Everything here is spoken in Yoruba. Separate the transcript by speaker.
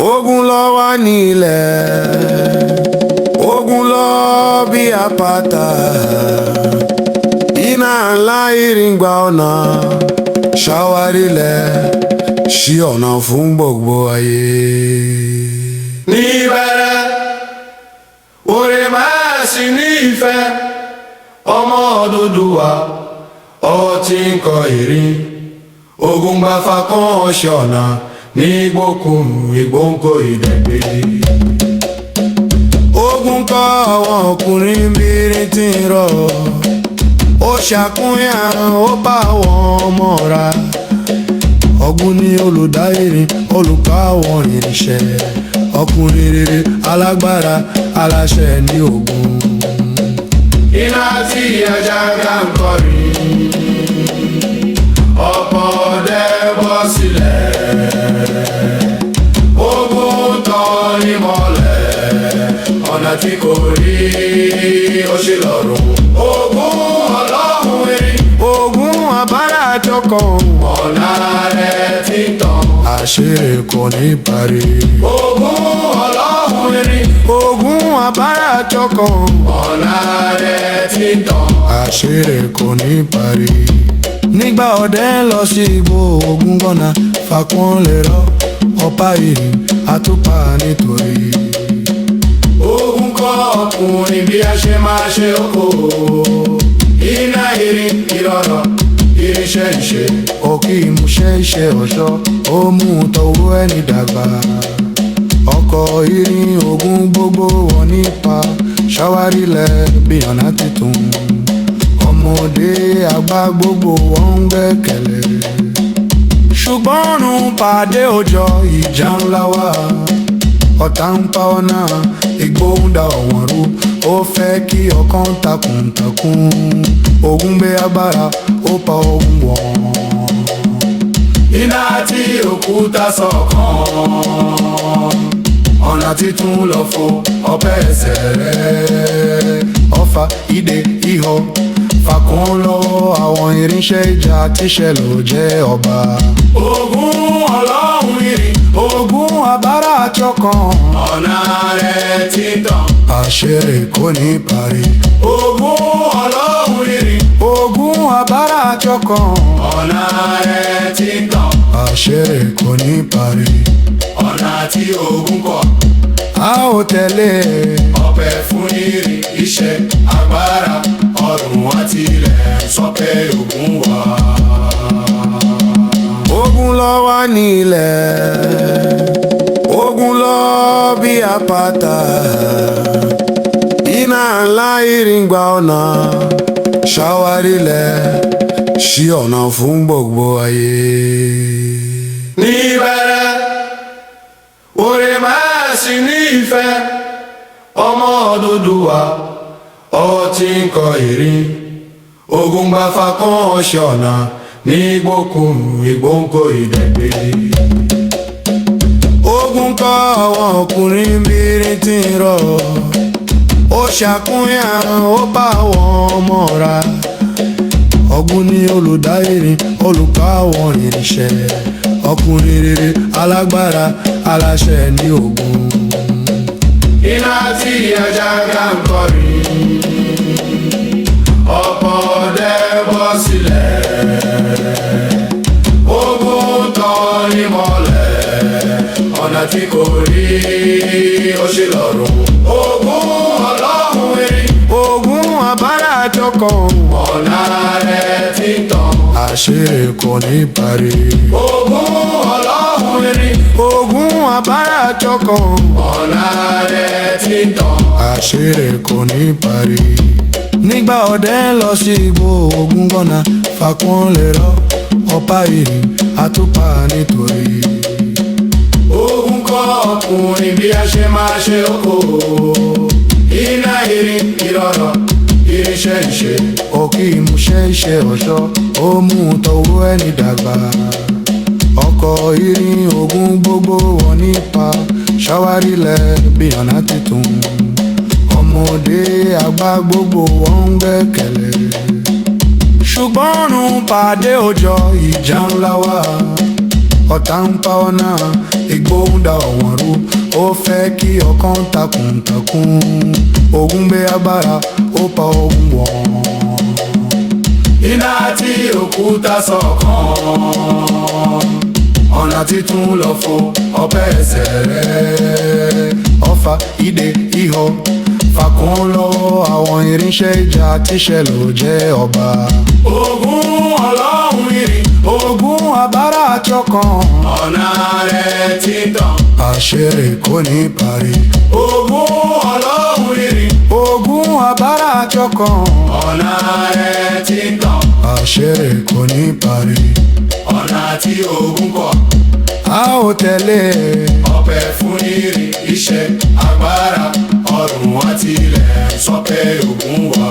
Speaker 1: Ogun lọ wà nílẹ̀, ogun lọ bí àpáta, iná ńlá ìrìngbà ọ̀nà ṣàwárílẹ̀ ṣí ọ̀nà fún gbogbo ayé. Níbẹ̀rẹ̀ oore máa sì ní ìfẹ́ ọmọ Odùduwà ọwọ́ tí ń kọ ìrìn ogun bá fakán ṣọ̀nà ní gbókùn ìgbóǹkó ìdẹ̀gbẹ́. Ogun kọ́ àwọn ọkùnrin bírin tí ń rọ̀, ó ṣàkúnyàn ó bá wọn mọ́ra. Ògún ni olùdá ìrìn, olùkọ́ àwọn irinṣẹ́, ọkùnrin rere alágbára aláṣẹ ní Ògún. Iná tí Àjàgà ń kọrin, ọ̀pọ̀ ọdẹ bọ́ sílẹ̀. Ògún tàn ní mọ́lẹ̀, ọ̀nà tí kò rí ó ṣe lọ́rùn. Ògún ọlọ́run erin, Ògún àbárà jọkàn, ọ̀nà rẹ̀ ti tàn, àṣírí kò ní parí. Ògún ọlọ́run erin, Ògún àbárà jọkàn, ọ̀nà rẹ̀ ti tàn, àṣírí kò ní parí. Nígbà ọdẹ lọ sí igbó, Ògún gbọ́nà fàkún lè rọ ọ̀pá ìrìn àtúpà nítorí. Ògún kọ́ ọkùnrin bí a ṣe máa ṣe oko, iná ìrìn ìrọ̀rọ̀ irinṣẹ́ ìṣe, òkè ìmúṣẹ́ iṣẹ́ ọ̀ṣọ́, ó mú tọwọ́ ẹni dàgbà. Ọkọ̀ ìrìn Ògún gbogbo wọn nípa ṣàwárílẹ̀ bí ọ̀nà titun. Ọmọdé àgbà gbogbo wọn ń gbẹ́kẹ̀lé, ṣùgbọ́n ọ̀run pàdé òjò ìjà ńlá wá. Ọ̀tá ń pa ọ̀nà, igbó ń da ọ̀wọ́n rú, ó fẹ́ kí ọkàn takuntakun. Ògún gbé agbára, ó pa ohun wọ̀n. Iná tí òkúta sọ̀kan, ọ̀nà títún lọ fò ọ̀bẹ ẹsẹ̀ rẹ̀. Ọfà, idẹ, ihò, fàkún lọ́wọ́ àwọn irinṣẹ́ ìjà tíṣẹ́ ló jẹ́ ọba. Ògún ọlọ́run ìrìn, Ògún àbárà jọkàn, ọ̀nà rẹ̀ ti tàn, àṣírí kò ní parí. Ògún ọlọ́run ìrìn, Ògún àbárà jọkàn, ọ̀nà rẹ̀ ti tàn, àṣírí kò ní parí. Ọ̀nà tí Ògún kọ̀ a ó tẹ̀lé, ọ̀pẹ fún ìrìn iṣẹ́ agbára ọ̀run àti ilẹ̀ sọ pé Ògún wà. Ògún lọ wà nílẹ̀, Ògún lọ bí àpáta, iná ńlá ìrìngbà ọ̀nà ṣàwárílẹ̀ ṣí ọ̀nà fún gbogbo ayé. Níbẹ̀rẹ̀ oore máa sì ní ìfẹ́ ọmọ Odùduwà ọwọ́ tí ń kọ ìrìn Ògún bá fakán ṣọ̀nà ní gbókùn ìgbóǹkó ìdẹ̀gbẹ́. Ògún kọ́ àwọn ọkùnrin bírin tí ń rọ̀, ó ṣàkúnyàn ó bá wọn mọ́ra. Ògún ni olùdá ìrìn, olùkọ́ àwọn irinṣẹ́, ọkùnrin rere alágbára aláṣẹ ní Ògún. Iná tí Àjàgà ń kọrin, ọ̀pọ̀ ọdẹ bọ́ sílẹ̀. Ògún tàn ní mọ́lẹ̀, ọ̀nà tí kò rí ó ṣe lọ́rùn. Ògún ọlọ́run erin, Ògún àbárà jọkàn, ọ̀nà rẹ̀ ti tàn, àṣírí kò ní parí. Ògún ọlọ́run erin, Ògún àbárà jọkàn, ọ̀nà rẹ̀ ti tàn, àṣírí kò ní parí. Nígbà ọdẹ lọ sí igbó, Ògún gbọ́nà fàkún lè rọ ọ̀pá ìrìn àtúpà nítorí. Ògún kọ́ ọkùnrin bí a ṣe máa ṣe oko, iná ìrìn ìrọ̀rọ̀ irinṣẹ́ ìṣe, òkè ìmúṣẹ́ iṣẹ́ ọ̀ṣọ́, ó mú tọwọ́ ẹni dàgbà. Ọkọ̀ ìrìn Ògún gbogbo wọn nípa ṣàwárílẹ̀ bí ọ̀nà titun. Ọmọdé àgbà gbogbo wọn ń gbẹ́kẹ̀lé, ṣùgbọ́n ọ̀run pàdé òjò ìjà ńlá wá. Ọ̀tá ń pa ọ̀nà, igbó ń da ọ̀wọ́n rú, ó fẹ́ kí ọkàn takuntakun. Ògún gbé agbára, ó pa ogun wọ̀n. Iná àti òkúta ṣọ̀kan, ọ̀nà títún lọ fún ọbẹ̀ ẹsẹ̀ rẹ̀. Ọfà, idẹ, ihò, fàkún lọ́wọ́ àwọn irinṣẹ́ ìjà tíṣẹ́ ló jẹ́ ọba. Ògún ọlọ́run ìrìn, Ògún abára àjọkàn, ọ̀nà rẹ̀ ti tàn, àṣírí kò ní parí. Ògún ọlọ́run ìrìn, Ògún abára àjọkàn, ọ̀nà rẹ̀ ti tàn, àṣírí kò ní parí. Ọ̀nà tí Ògún kọ̀, a ó tẹ̀lé. Ọpẹ́ fún ìrìn iṣẹ́ agbára, ọ̀run àti ilẹ̀ sọ pé Ògún wà.